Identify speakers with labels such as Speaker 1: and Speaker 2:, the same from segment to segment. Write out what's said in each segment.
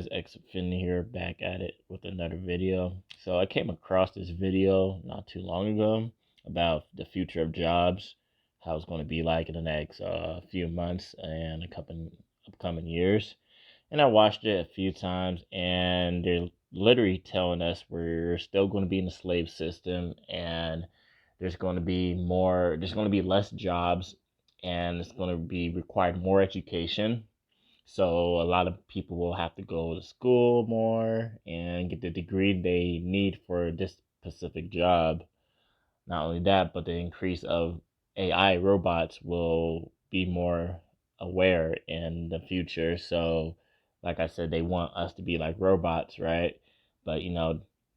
Speaker 1: guys, XFin here, back at it with another video. So I came across this video not too long ago about the future of jobs, how it's going to be like in the next few months and a couple upcoming years. And I watched it a few times, and they're literally telling us we're still going to be in the slave system, and there's going to be less jobs, and it's going to be required more education. So a lot of people will have to go to school more and get the degree they need for this specific job. Not only that, but the increase of AI robots will be more aware in the future. So, like I said, they want us to be like robots, right? But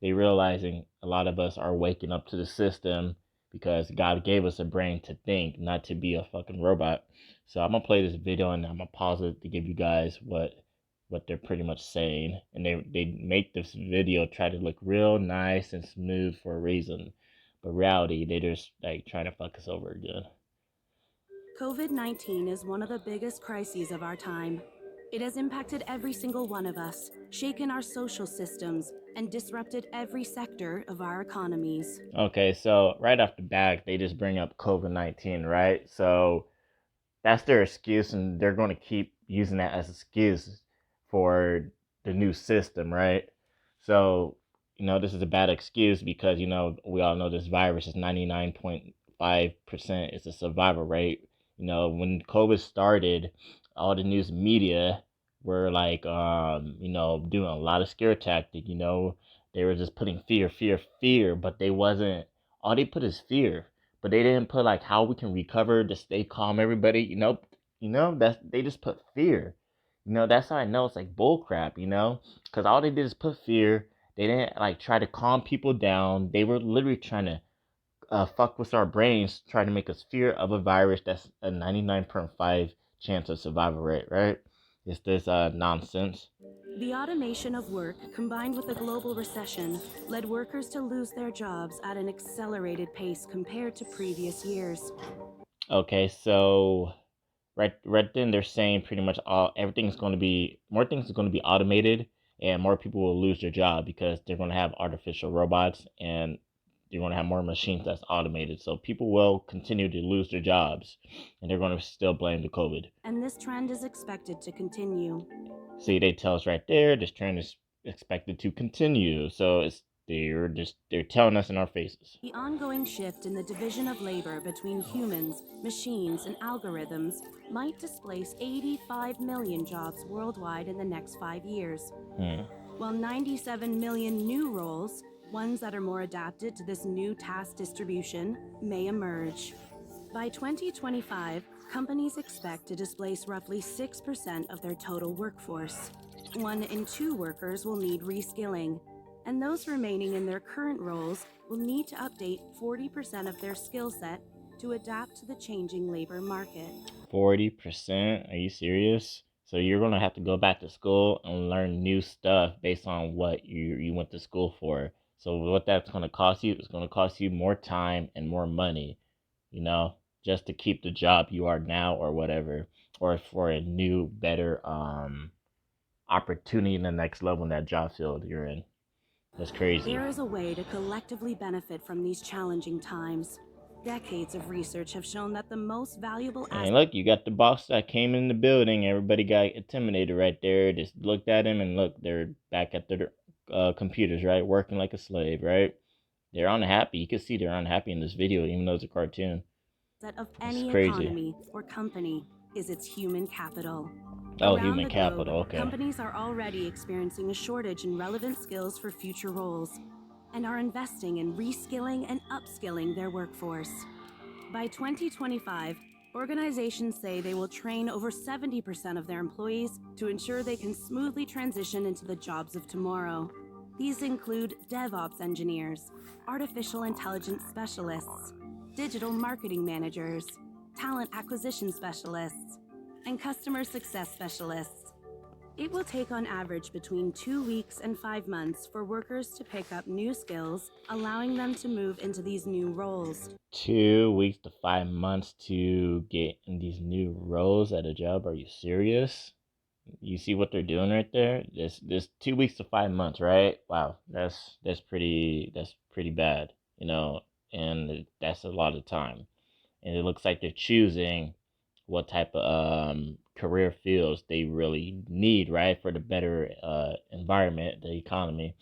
Speaker 1: they realizing a lot of us are waking up to the system because God gave us a brain to think, not to be a fucking robot. So I'm gonna play this video and I'm gonna pause it to give you guys what they're pretty much saying. And they make this video try to look real nice and smooth for a reason. But reality, they just like trying to fuck us over again.
Speaker 2: COVID-19 is one of the biggest crises of our time. It has impacted every single one of us, shaken our social systems, and disrupted every sector of our economies.
Speaker 1: Okay, so right off the bat, they just bring up COVID-19, right? So that's their excuse, and they're going to keep using that as an excuse for the new system, right? So, this is a bad excuse because, we all know this virus is 99.5% is a survival rate. When COVID started, all the news media were like, doing a lot of scare tactic, they were just putting fear, fear, fear, but all they put is fear, but they didn't put like how we can recover to stay calm, everybody, that's, they just put fear. That's how I know it's like bull crap, because all they did is put fear. They didn't like try to calm people down. They were literally trying to fuck with our brains, trying to make us fear of a virus that's a 99.5 chance of survival rate, right? It's this nonsense.
Speaker 2: The automation of work, combined with a global recession, led workers to lose their jobs at an accelerated pace compared to previous years.
Speaker 1: Okay, so right then they're saying pretty much everything's going to be more things are going to be automated, and more people will lose their job because they're going to have artificial robots, and you're going to have more machines that's automated. So people will continue to lose their jobs, and they're going to still blame the COVID.
Speaker 2: And this trend is expected to continue.
Speaker 1: See, they tell us right there, this trend is expected to continue. So they're telling us in our faces.
Speaker 2: The ongoing shift in the division of labor between humans, machines, and algorithms might displace 85 million jobs worldwide in the next 5 years, while 97 million new roles, ones that are more adapted to this new task distribution, may emerge. By 2025, companies expect to displace roughly 6% of their total workforce. 1 in 2 workers will need reskilling, and those remaining in their current roles will need to update 40% of their skill set to adapt to the changing labor market.
Speaker 1: 40%? Are you serious? So you're going to have to go back to school and learn new stuff based on what you went to school for. So what that's going to cost you is going to cost you more time and more money, just to keep the job you are now or whatever, or for a new, better opportunity in the next level in that job field you're in. That's crazy.
Speaker 2: There is a way to collectively benefit from these challenging times. Decades of research have shown that the most valuable
Speaker 1: And look, you got the boss that came in the building. Everybody got intimidated right there. Just looked at him and look, they're back at their computers, right? Working like a slave, right? They're unhappy. You can see they're unhappy in this video, even though it's a cartoon.
Speaker 2: of any
Speaker 1: crazy.
Speaker 2: economy or company is its human capital.
Speaker 1: Oh,
Speaker 2: Around
Speaker 1: human
Speaker 2: the
Speaker 1: capital,
Speaker 2: globe,
Speaker 1: okay.
Speaker 2: companies are already experiencing a shortage in relevant skills for future roles and are investing in reskilling and upskilling their workforce. By 2025, organizations say they will train over 70% of their employees to ensure they can smoothly transition into the jobs of tomorrow. These include DevOps engineers, artificial intelligence specialists, digital marketing managers, talent acquisition specialists, and customer success specialists. It will take on average between 2 weeks and 5 months for workers to pick up new skills, allowing them to move into these new roles.
Speaker 1: 2 weeks to 5 months to get in these new roles at a job? Are you serious? You see what they're doing right there? This 2 weeks to 5 months, right? Wow, that's pretty bad, you know, and that's a lot of time. And it looks like they're choosing what type of career fields they really need, right, for the better environment, the economy.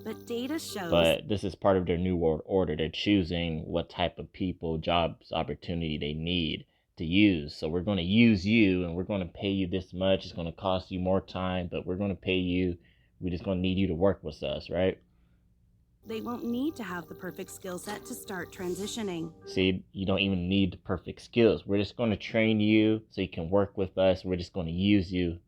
Speaker 2: But data shows
Speaker 1: But this is part of their new world order. They're choosing what type of people, jobs, opportunity they need to use. So we're going to use you, and we're going to pay you this much. It's going to cost you more time, but we're going to pay you. We're just going to need you to work with us, right?
Speaker 2: they won't need to have the perfect skill set to start transitioning.
Speaker 1: See, you don't even need the perfect skills. We're just going to train you so you can work with us. We're just going to use you.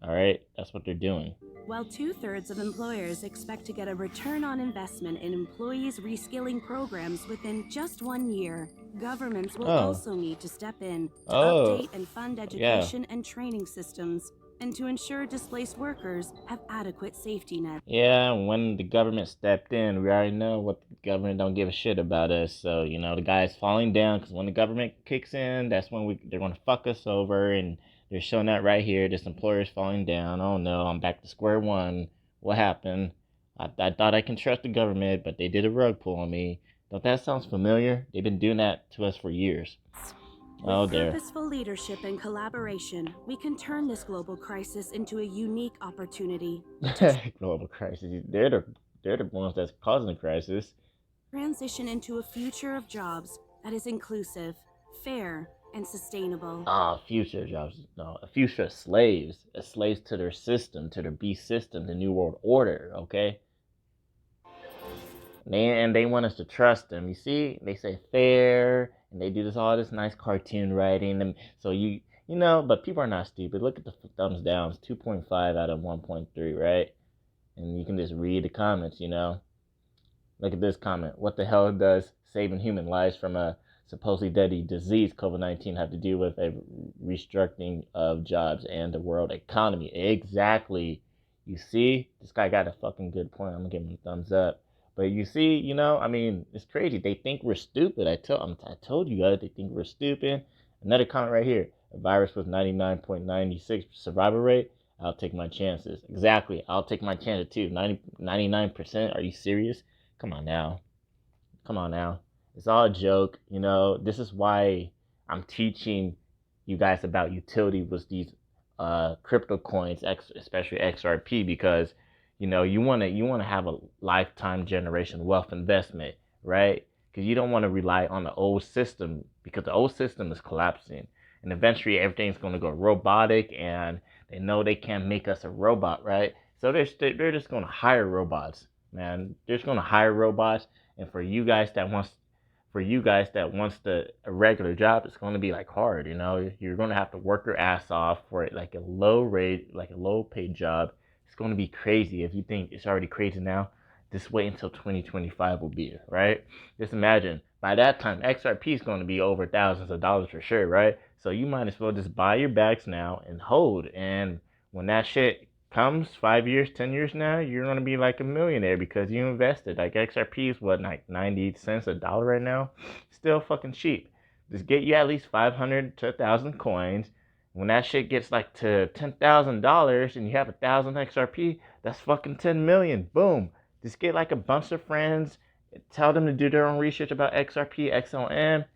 Speaker 1: All right? That's what they're doing.
Speaker 2: While 2/3 of employers expect to get a return on investment in employees' reskilling programs within just 1 year, governments will
Speaker 1: Oh,
Speaker 2: also need to step in to
Speaker 1: oh,
Speaker 2: update and fund
Speaker 1: yeah.
Speaker 2: education and training systems, and to ensure displaced workers have adequate safety nets.
Speaker 1: Yeah, when the government stepped in, we already know what the government don't give a shit about us. So, the guy's falling down because when the government kicks in, that's when they're going to fuck us over. And they're showing that right here. This employer's falling down. Oh no, I'm back to square one. What happened? I thought I can trust the government, but they did a rug pull on me. Don't that sound familiar? They've been doing that to us for years. Oh,
Speaker 2: With
Speaker 1: there.
Speaker 2: purposeful leadership and collaboration, we can turn this global crisis into a unique opportunity to
Speaker 1: Global crisis. They're the ones that's causing the crisis.
Speaker 2: transition into a future of jobs that is inclusive, fair, and sustainable.
Speaker 1: Ah, future jobs. No, a future of slaves to their system, to their beast system, the new world order. Okay, and they want us to trust them. You see, they say fair, and they do all this nice cartoon writing, and so but people are not stupid. Look at the thumbs downs, 2.5 out of 1.3, right? And you can just read the comments. Look at this comment. What the hell does saving human lives from a supposedly deadly disease, COVID-19, have to do with a restructuring of jobs and the world economy? Exactly. You see, this guy got a fucking good point. I'm gonna give him a thumbs up. But you see, it's crazy. They think we're stupid. I told you guys they think we're stupid. Another comment right here. A virus with 99.96 survival rate. I'll take my chances. Exactly. I'll take my chances too. 99%. Are you serious? Come on now. Come on now. It's all a joke. This is why I'm teaching you guys about utility with these crypto coins, especially XRP, because you want to have a lifetime generation wealth investment, right? Because you don't want to rely on the old system, because the old system is collapsing, and eventually everything's going to go robotic, and they know they can't make us a robot, right? So they're just going to hire robots, man. They're just going to hire robots, and for you guys that wants the a regular job, it's going to be like hard. You're going to have to work your ass off for it, like a low rate, like a low paid job. It's going to be crazy. If you think it's already crazy now, just wait until 2025 will be, right? Just imagine by that time XRP is going to be over thousands of dollars for sure, right? So you might as well just buy your bags now and hold. And when that shit comes 5 years, 10 years now, you're gonna be like a millionaire because you invested. Like XRP is what, like 90 cents a dollar right now? Still fucking cheap. Just get you at least 500 to 1,000 coins. When that shit gets like to $10,000 and you have 1,000 XRP, that's fucking 10 million. Boom. Just get like a bunch of friends, tell them to do their own research about XRP, XLM,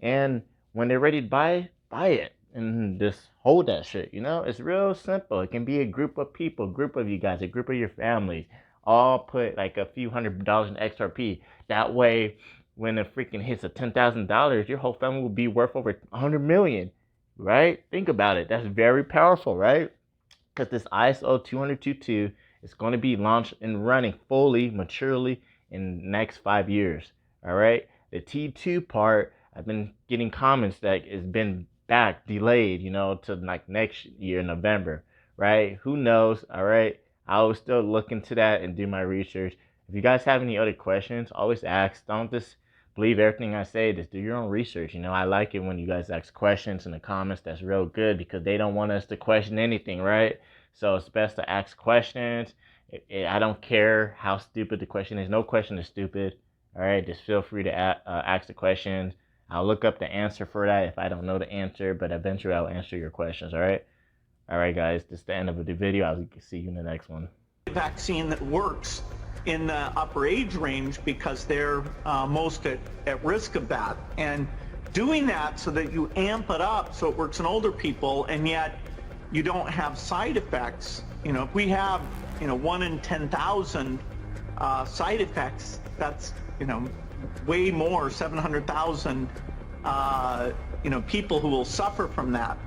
Speaker 1: and when they're ready to buy it and just hold that shit. It's real simple. It can be a group of people, group of you guys, a group of your families, all put like a few $100 in XRP. That way, when it freaking hits a $10,000, your whole family will be worth over 100 million, right? Think about it. That's very powerful, right? Because this ISO 20022 is going to be launched and running fully, maturely in the next 5 years. All right. The T2 part, I've been getting comments that it's been back, delayed, to like next year, November. Right. Who knows? All right. I will still look into that and do my research. If you guys have any other questions, always ask. Don't just believe everything I say. Just do your own research. I like it when you guys ask questions in the comments. That's real good because they don't want us to question anything, right? So it's best to ask questions. I don't care how stupid the question is. No question is stupid. All right, just feel free to ask the questions. I'll look up the answer for that if I don't know the answer, but eventually I'll answer your questions. All right. All right, guys, this is the end of the video. I'll see you in the next one.
Speaker 3: Vaccine that works in the upper age range because they're most at risk of that. And doing that so that you amp it up so it works in older people and yet you don't have side effects. You know, if we have, 1 in 10,000 side effects, that's, way more, 700,000, people who will suffer from that.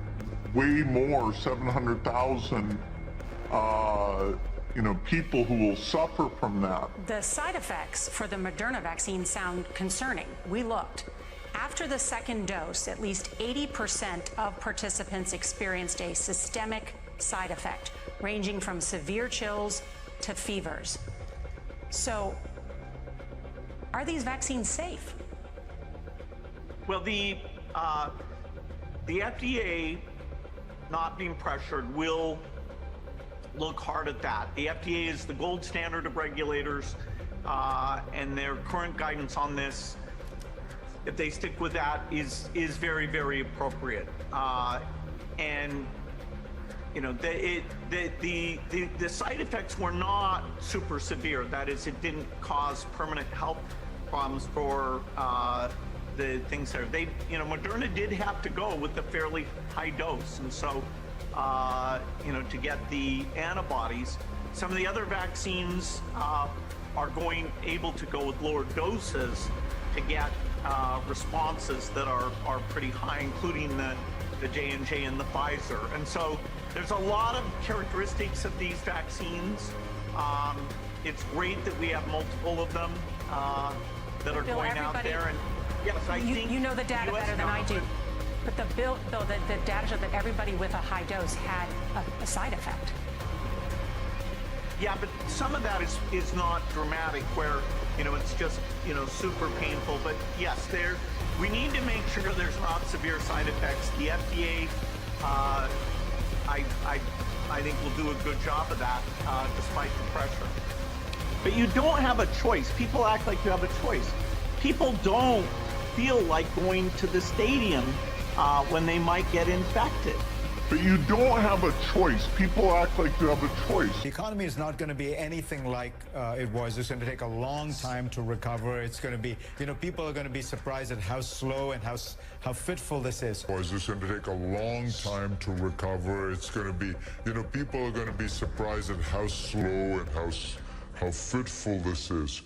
Speaker 4: Way more, 700,000, people who will suffer from that.
Speaker 5: The side effects for the Moderna vaccine sound concerning. We looked. After the second dose, at least 80% of participants experienced a systemic side effect, ranging from severe chills to fevers. So, are these vaccines safe?
Speaker 3: Well, the FDA, not being pressured, will look hard at that. The FDA is the gold standard of regulators, and their current guidance on this, if they stick with that, is very, very appropriate. And the side effects were not super severe. That is, it didn't cause permanent health problems for the things there. Moderna did have to go with a fairly high dose, and so to get the antibodies. Some of the other vaccines are able to go with lower doses to get responses that are pretty high, including the J&J and the Pfizer. And so there's a lot of characteristics of these vaccines. It's great that we have multiple of them that are
Speaker 5: Bill,
Speaker 3: going out there. And yes, I think
Speaker 5: you know the data
Speaker 3: US
Speaker 5: better than I do. But the data showed that everybody with a high dose had a side effect.
Speaker 3: Yeah, but some of that is not dramatic, where it's just super painful. But yes, we need to make sure there's not severe side effects. The FDA, I think, will do a good job of that, despite the pressure. But you don't have a choice. People act like you have a choice. People don't feel like going to the stadium when they might get infected.
Speaker 4: But you don't have a choice. People act like you have a choice.
Speaker 6: The economy is not going to be anything like it was. It's going to take a long time to recover. It's going to be, people are going to be surprised at how slow and how fitful this is.
Speaker 4: It's just going to take a long time to recover. It's going to be, people are going to be surprised at how slow and how fitful this is.